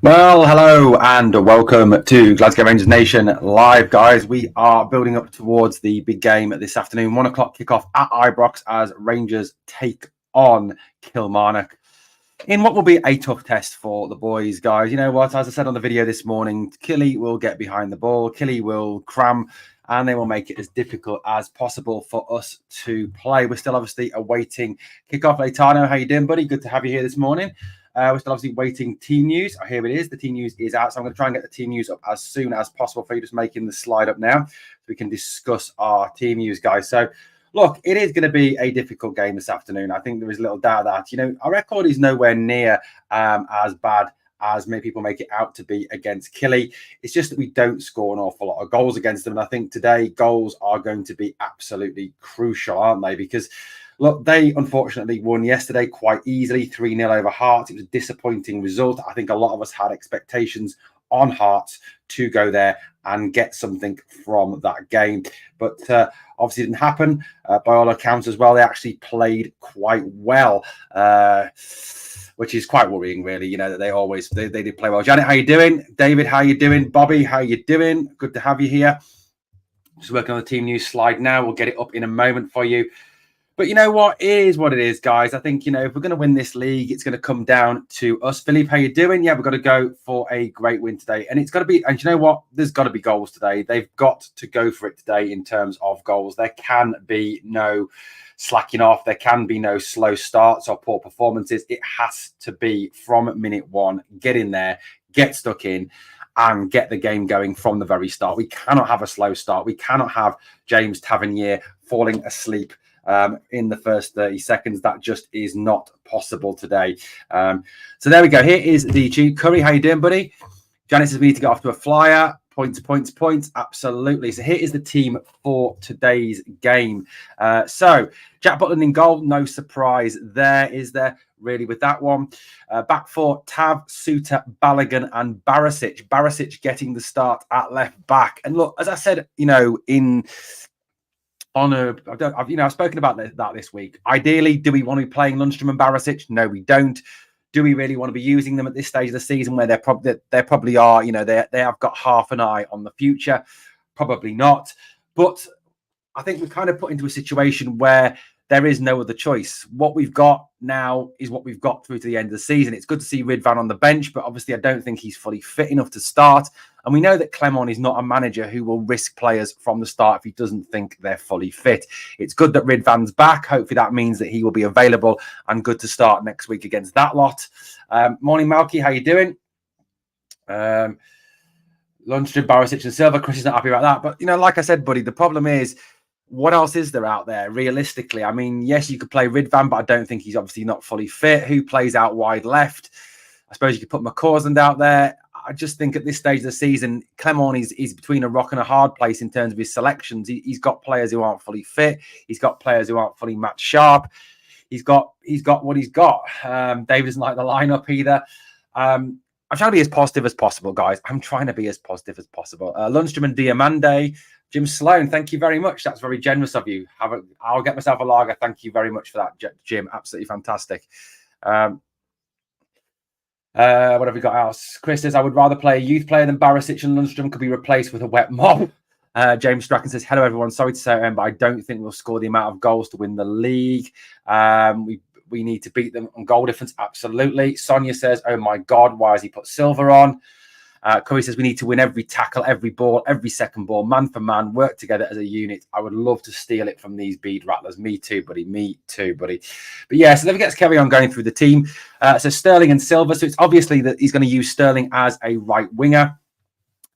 Well, hello and welcome to Glasgow Rangers Nation live, guys. We are building up towards the big game this afternoon. 1 o'clock kickoff at Ibrox as Rangers take on Kilmarnock in what will be a tough test for the boys, guys. You know what? As I said on the video this morning, Killy will get behind the ball. Killy will cram and they will make it as difficult as possible for us to play. We're still obviously awaiting kickoff. Leitano, how you doing, buddy? Good to have you here this morning. We're still obviously waiting team news. Oh, here it is. The team news is out. So I'm going to try and get the team news up as soon as possible for you. Just making the slide up now so we can discuss our team news, guys. So, look, it is going to be a difficult game this afternoon. I think there is little doubt that, our record is nowhere near as bad as many people make it out to be against Killy. It's just that we don't score an awful lot of goals against them. And I think today goals are going to be absolutely crucial, aren't they? Because look, they unfortunately won yesterday quite easily, 3-0 over Hearts. It was a disappointing result. I think a lot of us had expectations on Hearts to go there and get something from that game. But obviously it didn't happen. By all accounts as well, they actually played quite well, which is quite worrying, really, that they did play well. Janet, how you doing? David, how you doing? Bobby, how you doing? Good to have you here. Just working on the team news slide now. We'll get it up in a moment for you. But you know what? It is what it is, guys. I think, if we're going to win this league, it's going to come down to us. Philippe, how you doing? Yeah, we've got to go for a great win today. And it's got to be, and you know what? There's got to be goals today. They've got to go for it today in terms of goals. There can be no slacking off. There can be no slow starts or poor performances. It has to be from minute one. Get in there, get stuck in, and get the game going from the very start. We cannot have a slow start. We cannot have James Tavernier falling asleep in the first 30 seconds. That just is not possible today. So there we go. Here is the G. Curry, how you doing, buddy? Janice says we need to get off to a flyer. Points. Absolutely. So here is the team for today's game. So Jack Butland in goal. No surprise there, is there? Really, with that one. Back four, Tav, Suter, Balogun, and Barisic. Barisic getting the start at left back. And look, as I said, I've spoken about that this week. Ideally, do we want to be playing Lundstram and Barisic? No, we don't. Do we really want to be using them at this stage of the season where they probably are? They have got half an eye on the future. Probably not. But I think we're kind of put into a situation where there is no other choice. What we've got now is what we've got through to the end of the season. It's good to see Ridvan on the bench, but obviously I don't think he's fully fit enough to start. And we know that Clement is not a manager who will risk players from the start if he doesn't think they're fully fit. It's good that Ridvan's back. Hopefully that means that he will be available and good to start next week against that lot. Morning, Malky. How you doing? Lundstram, Barisic and Silva. Chris is not happy about that. But, like I said, buddy, the problem is, what else is there out there, realistically? I mean, yes, you could play Ridvan, but I don't think he's obviously not fully fit. Who plays out wide left? I suppose you could put McCausland out there. I just think at this stage of the season, Clement is between a rock and a hard place in terms of his selections. He's got players who aren't fully fit. He's got players who aren't fully match sharp. He's got what he's got. David doesn't like the lineup either. I'm trying to be as positive as possible, guys. I'm trying to be as positive as possible. Lundstram and Diamande. Jim Sloan, thank you very much. That's very generous of you. I'll get myself a lager. Thank you very much for that, Jim. Absolutely fantastic. What have we got else? Chris says, I would rather play a youth player than Barisic, and Lundstram could be replaced with a wet mob. James Strachan says, hello, everyone. Sorry to say, but I don't think we'll score the amount of goals to win the league. We need to beat them on goal difference. Absolutely. Sonia says, oh, my God, why has he put Silver on? Curry says we need to win every tackle, every ball, every second ball, man for man, work together as a unit. I would love to steal it from these bead rattlers. Me too, buddy. Me too, buddy. But yeah, so let's carry on going through the team. So Sterling and Silva. So it's obviously that he's going to use Sterling as a right winger.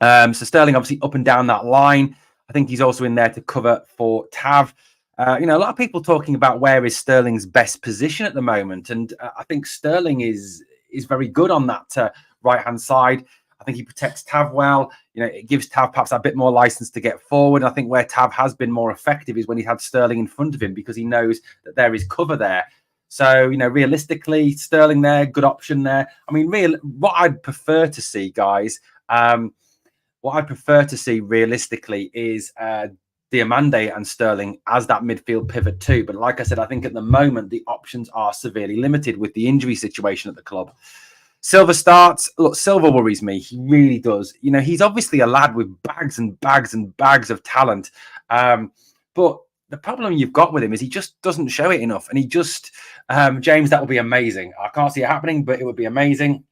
So Sterling obviously up and down that line. I think he's also in there to cover for Tav. A lot of people talking about where is Sterling's best position at the moment. And I think Sterling is very good on that right-hand side. I think he protects Tav well. It gives Tav perhaps a bit more license to get forward. And I think where Tav has been more effective is when he had Sterling in front of him because he knows that there is cover there. So, realistically, Sterling there, good option there. I mean, what I'd prefer to see, guys, realistically is Diamande and Sterling as that midfield pivot too. But like I said, I think at the moment, the options are severely limited with the injury situation at the club. Silva starts. Look, Silva worries me. He really does. You know, he's obviously a lad with bags and bags and bags of talent. But the problem you've got with him is he just doesn't show it enough. And he just, James, that would be amazing. I can't see it happening, but it would be amazing.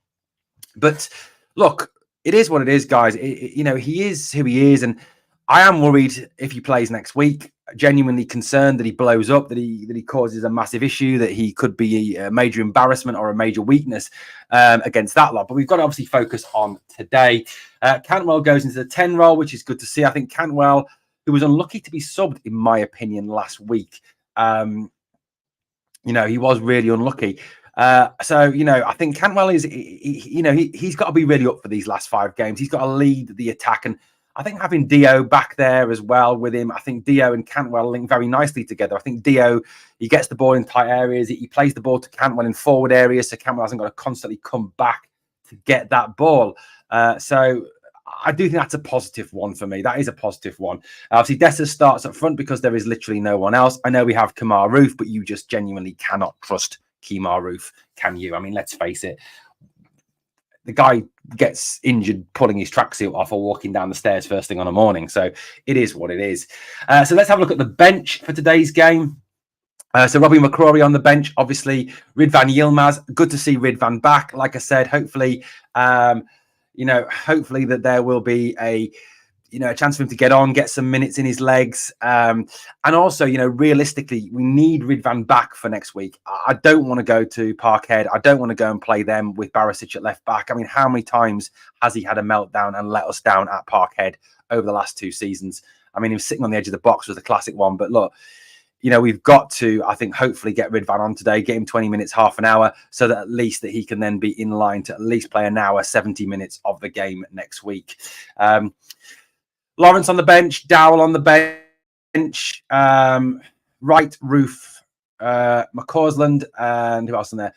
But look, it is what it is, guys. You know, he is who he is. And I am worried if he plays next week. Genuinely concerned that he blows up, that he causes a massive issue, that he could be a major embarrassment or a major weakness against that lot. But we've got to obviously focus on today. Cantwell goes into the 10 role, which is good to see. I think Cantwell, who was unlucky to be subbed, in my opinion, last week. You know, he was really unlucky. So, you know, I think Cantwell is, he's got to be really up for these last 5 games. He's got to lead the attack. And I think having Dio back there as well with him, I think Dio and Cantwell link very nicely together. I think Dio, he gets the ball in tight areas. He plays the ball to Cantwell in forward areas, so Cantwell hasn't got to constantly come back to get that ball. So I do think that's a positive one for me. That is a positive one. Obviously, Dessa starts up front because there is literally no one else. I know we have Kemar Roof, but you just genuinely cannot trust Kemar Roof, can you? I mean, let's face it. The guy gets injured pulling his tracksuit off or walking down the stairs first thing on a morning. So it is what it is. So let's have a look at the bench for today's game. So Robbie McCrory on the bench, obviously. Ridvan Yilmaz, good to see Ridvan back. Like I said, hopefully, hopefully that there will be a chance for him to get on, get some minutes in his legs. And also, realistically, we need Ridvan back for next week. I don't want to go to Parkhead. I don't want to go and play them with Barisic at left back. I mean, how many times has he had a meltdown and let us down at Parkhead over the last 2 seasons? I mean, he was sitting on the edge of the box was the classic one. But look, we've got to, I think, hopefully get Ridvan on today, get him 20 minutes, half an hour, so that at least that he can then be in line to at least play an hour, 70 minutes of the game next week. Lawrence on the bench, Dowell on the bench, Wright, Roof, McCausland, and who else on there?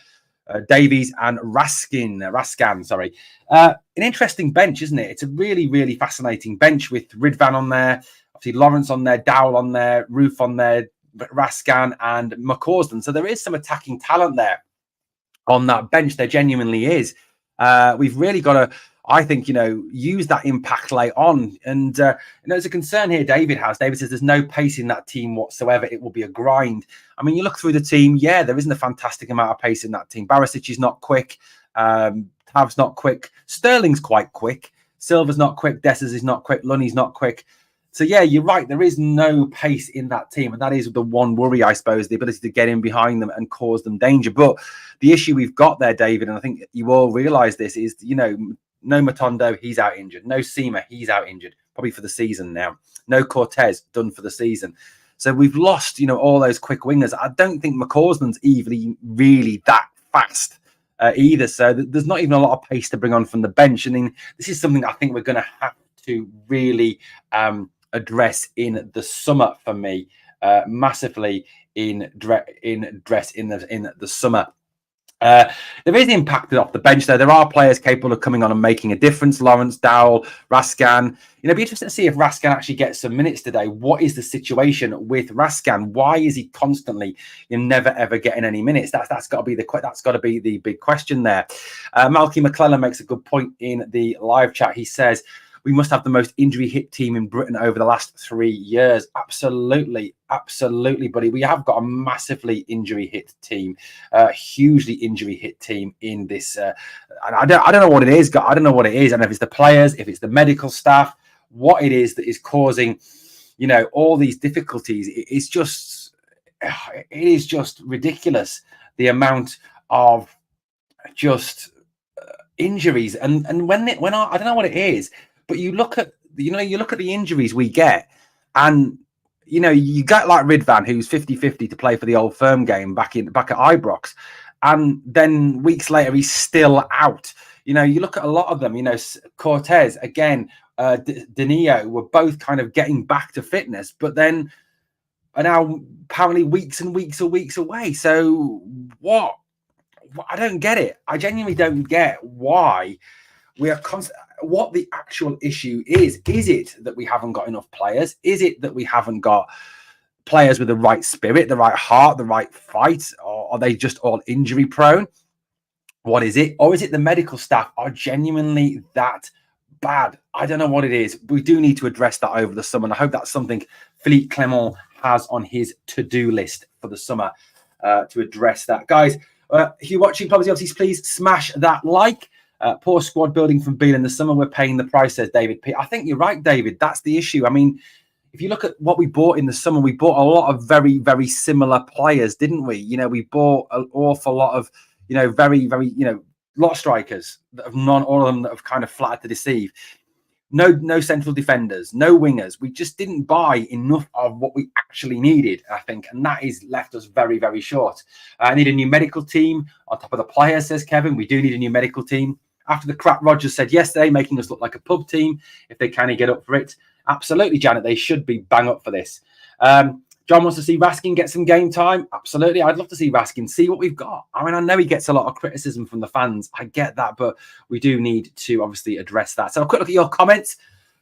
Davies and Rascan, sorry. An interesting bench, isn't it? It's a really, really fascinating bench with Ridvan on there, obviously Lawrence on there, Dowell on there, Roof on there, Rascan and McCausland. So there is some attacking talent there on that bench. There genuinely is. We've really got to, I think, use that impact late on. And, there's a concern here David has. David says there's no pace in that team whatsoever. It will be a grind. I mean, you look through the team. Yeah, there isn't a fantastic amount of pace in that team. Barisic is not quick. Tav's not quick. Sterling's quite quick. Silva's not quick. Dessers is not quick. Lunny's not quick. So, yeah, you're right. There is no pace in that team. And that is the one worry, I suppose, the ability to get in behind them and cause them danger. But the issue we've got there, David, and I think you all realise this, is, no Matondo, he's out injured. No Seema, he's out injured, probably for the season now. No Cortez, done for the season. So we've lost, all those quick wingers. I don't think McCausland's even really that fast either. So there's not even a lot of pace to bring on from the bench. I mean, this is something I think we're going to have to really address in the summer for me, massively in the summer. There is impact off the bench, though. There are players capable of coming on and making a difference. Lawrence, Dowell, Rascan. It'd be interesting to see if Rascan actually gets some minutes today. What is the situation with Rascan? Why is he constantly never ever getting any minutes? That's got to be the big question there. Malky McClellan makes a good point in the live chat. He says, we must have the most injury-hit team in Britain over the last 3 years. Absolutely, buddy. We have got a massively injury-hit team, hugely injury-hit team in this. And I don't know what it is. I don't know what it is. I don't know if it's the players, if it's the medical staff, what it is that is causing, all these difficulties. It is just ridiculous, the amount of just injuries. And when I don't know what it is. But you look at the injuries we get, and you get like Ridvan, who's 50-50 to play for the Old Firm game back at Ibrox, and then weeks later he's still out. You look at a lot of them. Cortez again, Danilo were both kind of getting back to fitness, but then are now apparently weeks and weeks away. So what? I don't get it. I genuinely don't get why we are what the actual issue is. Is it that we haven't got enough players? Is it that we haven't got players with the right spirit, the right heart, the right fight? Or are they just all injury prone? What is it? Or is it the medical staff are genuinely that bad? I don't know what it is. We do need to address that over the summer. And I hope that's something Philippe Clement has on his to-do list for the summer to address that. Guys, if you're watching Pubsy, obviously, please smash that like. Poor squad building from Beale in the summer. We're paying the price, says David P. I think you're right, David. That's the issue. I mean, if you look at what we bought in the summer, we bought a lot of very, very similar players, didn't we? We bought an awful lot of, very, very, lot of strikers that have all of them that have kind of flattered to deceive. No central defenders, no wingers. We just didn't buy enough of what we actually needed, I think, and that has left us very, very short. I need a new medical team on top of the players, says Kevin. We do need a new medical team. After the crap Rodgers said yesterday, making us look like a pub team, if they can get up for it. Absolutely, Janet, they should be bang up for this. John wants to see Raskin get some game time. Absolutely. I'd love to see Raskin see what we've got. I mean, I know he gets a lot of criticism from the fans. I get that, but we do need to obviously address that. So a quick look at your comments.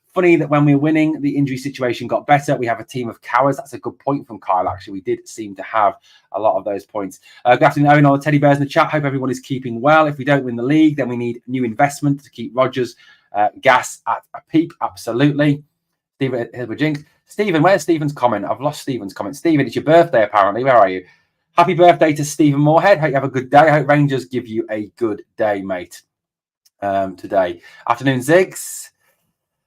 Funny that when we were winning, the injury situation got better. We have a team of cowards. That's a good point from Kyle, actually. We did seem to have a lot of those points. Good afternoon, Owen, all the teddy bears in the chat. Hope everyone is keeping well. If we don't win the league, then we need new investment to keep Rodgers gas at a peak. Absolutely. Stephen, here's my jinx. Stephen, where's Stephen's comment? I've lost Stephen's comment. Stephen, it's your birthday, apparently. Where are you? Happy birthday to Stephen Moorhead. Hope you have a good day. I hope Rangers give you a good day, mate, today. Afternoon, Ziggs.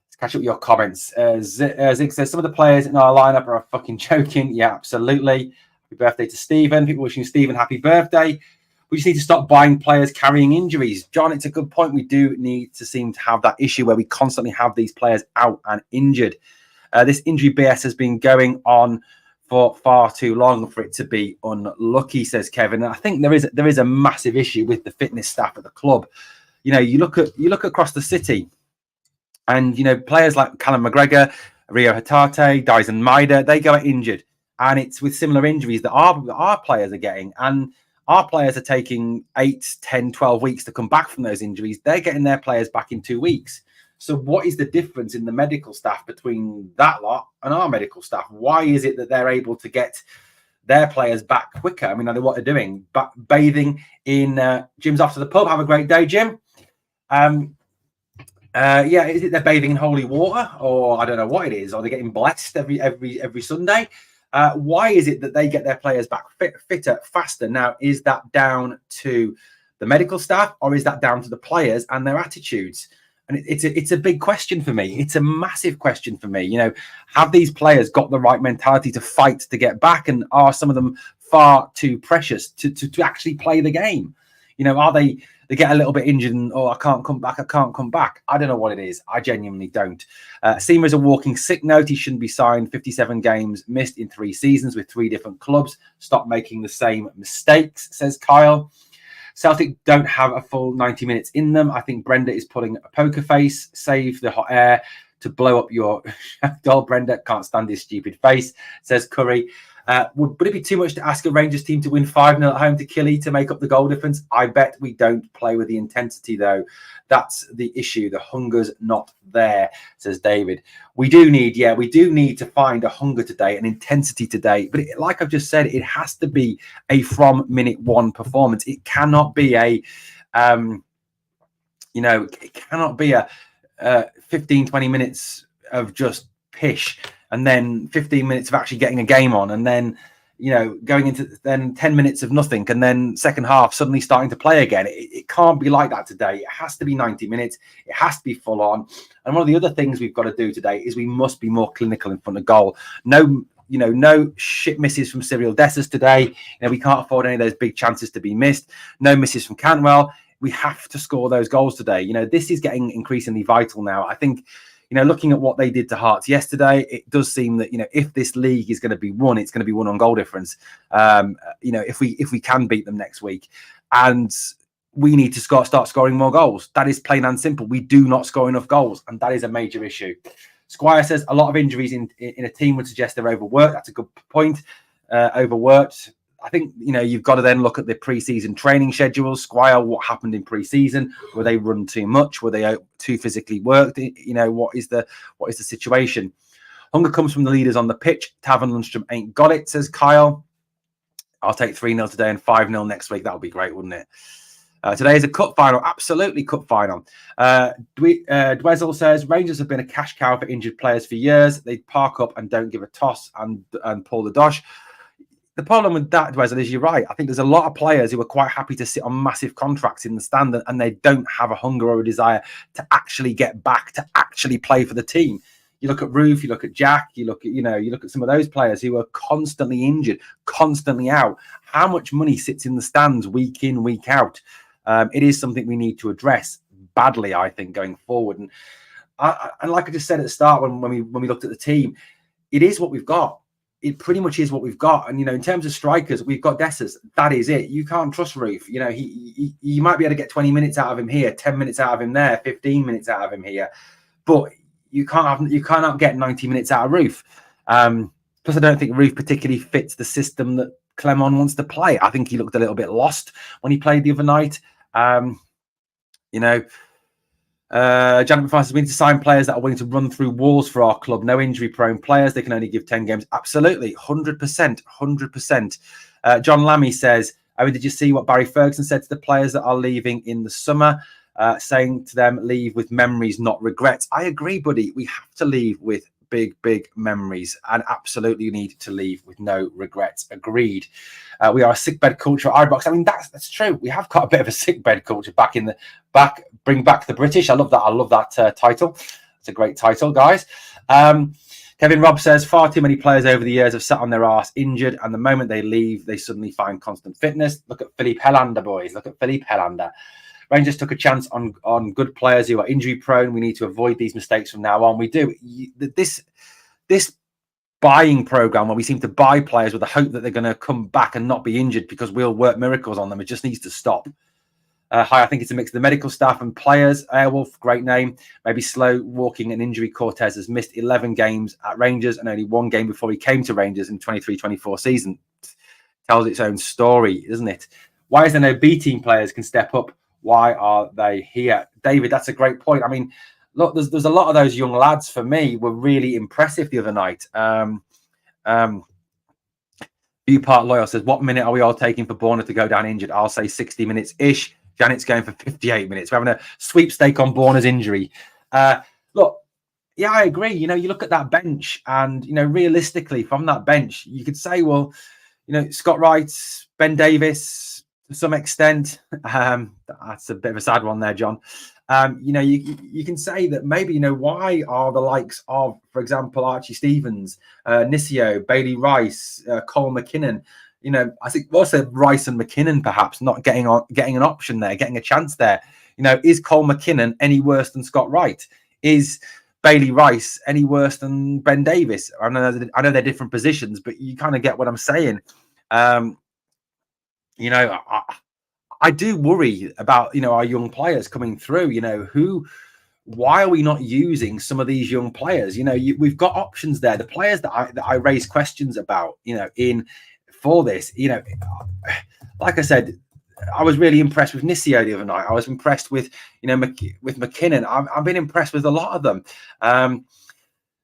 Let's catch up with your comments. Ziggs says, some of the players in our lineup are fucking joking. Yeah, absolutely. Happy birthday to Stephen. People wishing Stephen happy birthday. We just need to stop buying players carrying injuries. John, it's a good point. We do need to seem to have that issue where we constantly have these players out and injured. This injury BS has been going on for far too long for it to be unlucky, says Kevin. And I think there is a massive issue with the fitness staff at the club. You look across the city, and players like Callum McGregor, Rio Hatate, Dyson Maida, they go out injured, and it's with similar injuries that our players are getting. And our players are taking 8, 10, 12 weeks to come back from those injuries. They're getting their players back in 2 weeks. So what is the difference in the medical staff between that lot and our medical staff? Why is it that they're able to get their players back quicker? I mean, I know what they're doing. But bathing in Jim's off to the pub. Have a great day, Jim. Yeah, is it they're bathing in holy water, or I don't know what it is, or they're getting blessed every Sunday? Why is it that they get their players back fitter, faster? Now, is that down to the medical staff, or is that down to the players and their attitudes? And it's a big question for me. It's a massive question for me. Have these players got the right mentality to fight to get back, and are some of them far too precious to actually play the game? Are they get a little bit injured and, I can't come back. I don't know what it is. I genuinely don't. Seamer is a walking sick note. He shouldn't be signed. 57 games missed in 3 seasons with 3 different clubs. Stop making the same mistakes, says Kyle. Celtic don't have a full 90 minutes in them. I think Brenda is putting a poker face. Save the hot air to blow up your doll. Brenda can't stand his stupid face, says Curry. Would it be too much to ask a Rangers team to win 5-0 at home to Killy to make up the goal difference? I bet we don't play with the intensity, though. That's the issue. The hunger's not there, says David. We do need to find a hunger today, an intensity today. But like I've just said, it has to be a from minute 1 performance. It cannot be it cannot be a 15, 20 minutes of just pish, and then 15 minutes of actually getting a game on, and then going into then 10 minutes of nothing, and then second half suddenly starting to play again. It can't be like that today. It has to be 90 minutes. It has to be full on. And one of the other things we've got to do today is we must be more clinical in front of goal. No shit misses from Cyril Dessers today. We can't afford any of those big chances to be missed. No misses from Cantwell. We have to score those goals today. This is getting increasingly vital now. I think looking at what they did to Hearts yesterday, it does seem that, if this league is going to be won, it's going to be won on goal difference. If we can beat them next week, and we need to start scoring more goals. That is plain and simple. We do not score enough goals, and that is a major issue. Squire says a lot of injuries in a team would suggest they're overworked. That's a good point. Overworked. I think, you've got to then look at the pre-season training schedules. Squire, what happened in pre-season? Were they run too much? Were they too physically worked? What is the situation? Hunger comes from the leaders on the pitch. Tavern Lundstrom ain't got it, says Kyle. I'll take 3-0 today and 5-0 next week. That would be great, wouldn't it? Today is a cup final, absolutely cup final. Dwezzle says Rangers have been a cash cow for injured players for years. They park up and don't give a toss and pull the dosh. The problem with that, Dwezzle, is you're right. I think there's a lot of players who are quite happy to sit on massive contracts in the stand, and they don't have a hunger or a desire to actually get back, to actually play for the team. You look at Roof, you look at Jack, you look at some of those players who are constantly injured, constantly out. How much money sits in the stands week in, week out? It is something we need to address badly, I think, going forward. And like I just said at the start, when we looked at the team, it is what we've got. It pretty much is what we've got. And, in terms of strikers, we've got Dessers. That is it. You can't trust Roof. You might be able to get 20 minutes out of him here, 10 minutes out of him there, 15 minutes out of him here. But you cannot get 90 minutes out of Roof. Plus, I don't think Roof particularly fits the system that Clement wants to play. I think he looked a little bit lost when he played the other night. Janet McFarlane says we need to sign players that are willing to run through walls for our club. No injury-prone players. They can only give 10 games. Absolutely, 100%. John Lammy says, did you see what Barry Ferguson said to the players that are leaving in the summer? Saying to them, leave with memories, not regrets. I agree, buddy. We have to leave with big memories, and absolutely need to leave with no regrets. Agreed. We are a sickbed culture at Ibrox. I mean, that's true. We have got a bit of a sickbed culture bring back the British. I love that title. It's a great title, guys. Kevin Robb says far too many players over the years have sat on their arse injured, and the moment they leave, they suddenly find constant fitness. Look at Philippe Helander, boys. Look at Philippe Helander. Rangers took a chance on good players who are injury prone. We need to avoid these mistakes from now on. We do. This buying program where we seem to buy players with the hope that they're going to come back and not be injured because we'll work miracles on them, it just needs to stop. Hi, I think it's a mix of the medical staff and players. Airwolf, great name. Maybe slow walking and injury. Cortez has missed 11 games at Rangers and only one game before he came to Rangers in 23-24 season. Tells its own story, doesn't it? Why is there no B team players can step up? Why are they here? David, that's a great point. I mean, look, there's a lot of those young lads for me were really impressive the other night. Viewpart Loyal says, what minute are we all taking for Bournemouth to go down injured? I'll say 60 minutes-ish. Janet's going for 58 minutes. We're having a sweepstake on Bournemouth's injury. Look, yeah, I agree. You look at that bench and, realistically from that bench, you could say, well, Scott Wright, Ben Davis, to some extent, that's a bit of a sad one there, John. You can say that maybe, why are the likes of, for example, Archie Stevens, Nisio, Bailey Rice, Cole McKinnon, I think also Rice and McKinnon perhaps not getting an option there, getting a chance there. Is Cole McKinnon any worse than Scott Wright? Is Bailey Rice any worse than Ben Davis? I know they're different positions, but you kind of get what I'm saying. I do worry about, our young players coming through, why are we not using some of these young players? We've got options there. The players that I raise questions about, for this, like I said, I was really impressed with Nisio the other night. I was impressed with, with McKinnon. I've been impressed with a lot of them.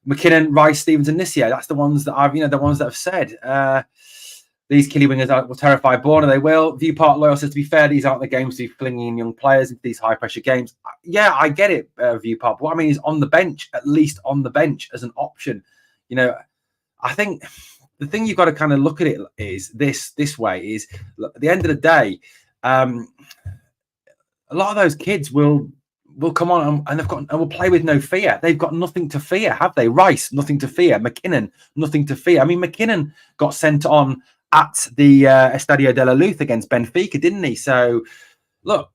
McKinnon, Rice, Stevens, and Nisio. That's the ones that I've said. These killy wingers will terrify Bournemouth. They will. Viewpart Loyal says, to be fair, these aren't the games to be flinging in young players into these high-pressure games. Yeah, I get it, Viewpart. But what I mean is on the bench, at least on the bench as an option. I think the thing you've got to kind of look at it is this way, is at the end of the day, a lot of those kids will come on and will play with no fear. They've got nothing to fear, have they? Rice, nothing to fear. McKinnon, nothing to fear. I mean, McKinnon got sent on at the Estadio de la Luz against Benfica, didn't he? So, look,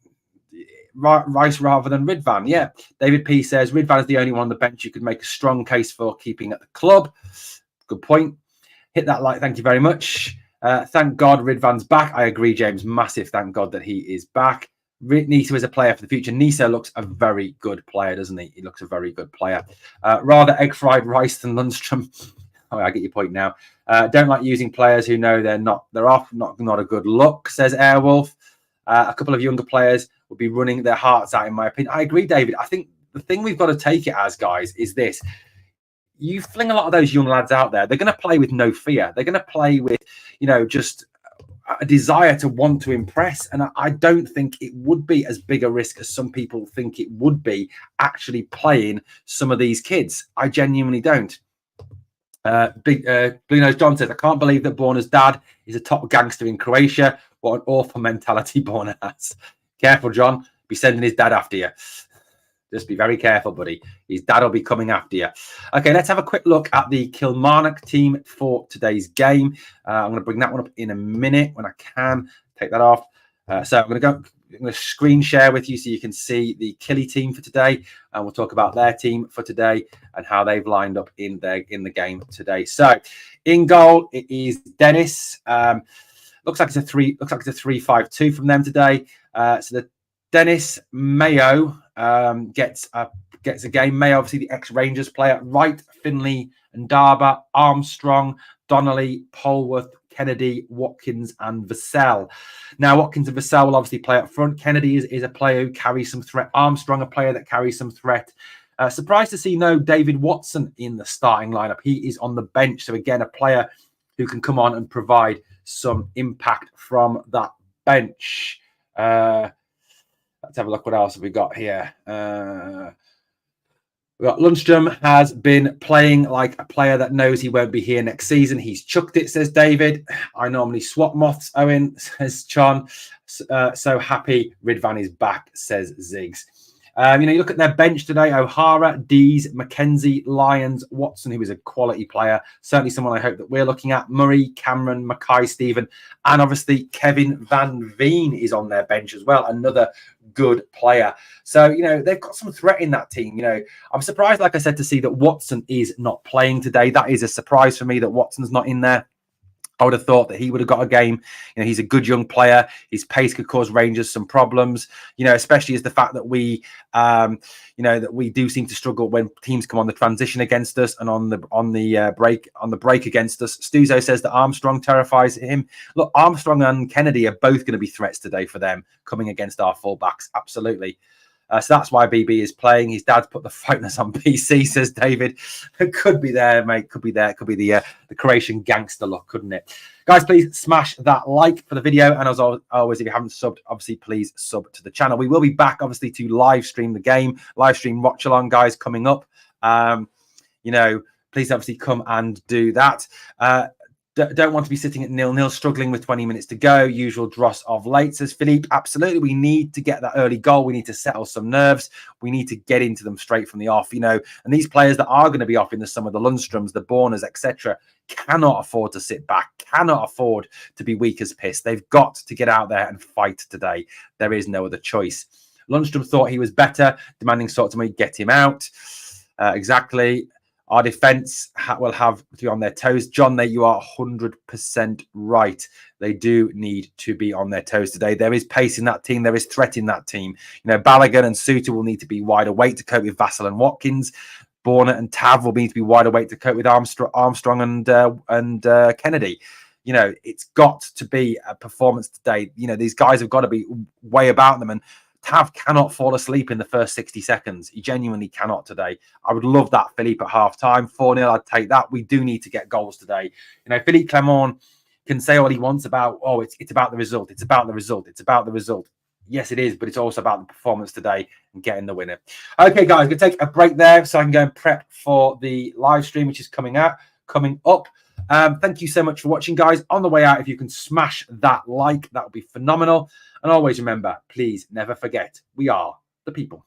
Rice rather than Ridvan. Yeah, David P says Ridvan is the only one on the bench you could make a strong case for keeping at the club. Good point. Hit that like. Thank you very much. Thank God Ridvan's back. I agree, James. Massive thank God that he is back. Niso is a player for the future. Niso looks a very good player, doesn't he? He looks a very good player. Rather egg-fried Rice than Lundstrom. Oh, I get your point now. Don't like using players who know they're off. Not a good look, says Airwolf. A couple of younger players will be running their hearts out, in my opinion. I agree, David. I think the thing we've got to take it as, guys, is this. You fling a lot of those young lads out there, they're going to play with no fear. They're going to play with, just a desire to want to impress. And I don't think it would be as big a risk as some people think it would be actually playing some of these kids. I genuinely don't. Blue Nose John says, I can't believe that Borna's dad is a top gangster in Croatia. What an awful mentality Borna has. Careful, John. Be sending his dad after you. Just be very careful, buddy. His dad will be coming after you. Okay, let's have a quick look at the Kilmarnock team for today's game. I'm going to bring that one up in a minute when I can. Take that off. So I'm going to screen share with you so you can see the Killy team for today, and we'll talk about their team for today and how they've lined up in the game today. So in goal, it is Dennis. Looks like it's a 3-5-2 from them today. So the Dennis Mayo gets a game. Mayo, obviously the ex-Rangers player. Wright, Finley, and Darba, Armstrong, Donnelly, Polworth, Kennedy, Watkins, and Vassell. Now, Watkins and Vassell will obviously play up front. Kennedy is a player who carries some threat. Armstrong, a player that carries some threat. Surprised to see no David Watson in the starting lineup. He is on the bench. So, again, a player who can come on and provide some impact from that bench. Let's have a look. What else have we got here? We've got Lundstrom has been playing like a player that knows he won't be here next season. He's chucked it, says David. I normally swap moths, Owen, says John. So happy Ridvan is back, says Ziggs. You look at their bench today: O'Hara, Dees, McKenzie, Lyons, Watson, who is a quality player. Certainly someone I hope that we're looking at. Murray, Cameron, Mackay, Stephen, and obviously Kevin Van Veen is on their bench as well. Another good player. So, they've got some threat in that team. I'm surprised, like I said, to see that Watson is not playing today. That is a surprise for me that Watson's not in there. I would have thought that he would have got a game. He's a good young player. His pace could cause Rangers some problems, especially as the fact that we do seem to struggle when teams come on the transition against us and on the break against us. Stuzo says that Armstrong terrifies him. Look, Armstrong and Kennedy are both going to be threats today for them coming against our fullbacks. Absolutely. So that's why BB is playing. His dad's put the fightness on PC, says David. It could be there, mate. Could be there. It could be the Croatian gangster look, couldn't it? Guys, please smash that like for the video. And as always, if you haven't subbed, obviously, please sub to the channel. We will be back, obviously, to live stream the game. Live stream watch along, guys, coming up. Please obviously come and do that. Don't want to be sitting at 0-0, struggling with 20 minutes to go. Usual dross of late, says Philippe. Absolutely, we need to get that early goal. We need to settle some nerves. We need to get into them straight from the off, And these players that are going to be off in the summer, the Lundstroms, the Borners, etc., cannot afford to sit back, cannot afford to be weak as piss. They've got to get out there and fight today. There is no other choice. Lundstrom thought he was better, demanding sort of me, get him out. Our defence will have to be on their toes. John, you are 100% right. They do need to be on their toes today. There is pace in that team. There is threat in that team. Balogun and Suter will need to be wide awake to cope with Vassell and Watkins. Borna and Tav will need to be wide awake to cope with Armstrong and Kennedy. It's got to be a performance today. These guys have got to be way about them. And Tav cannot fall asleep in the first 60 seconds. He genuinely cannot today. I would love that, Philippe, at half-time. 4-0, I'd take that. We do need to get goals today. Philippe Clement can say all he wants about, it's about the result. It's about the result. It's about the result. Yes, it is, but it's also about the performance today and getting the winner. Okay, guys, I'm going to take a break there so I can go and prep for the live stream, which is coming up. Thank you so much for watching, guys. On the way out, if you can smash that like, that would be phenomenal. And always remember, please never forget, we are the people.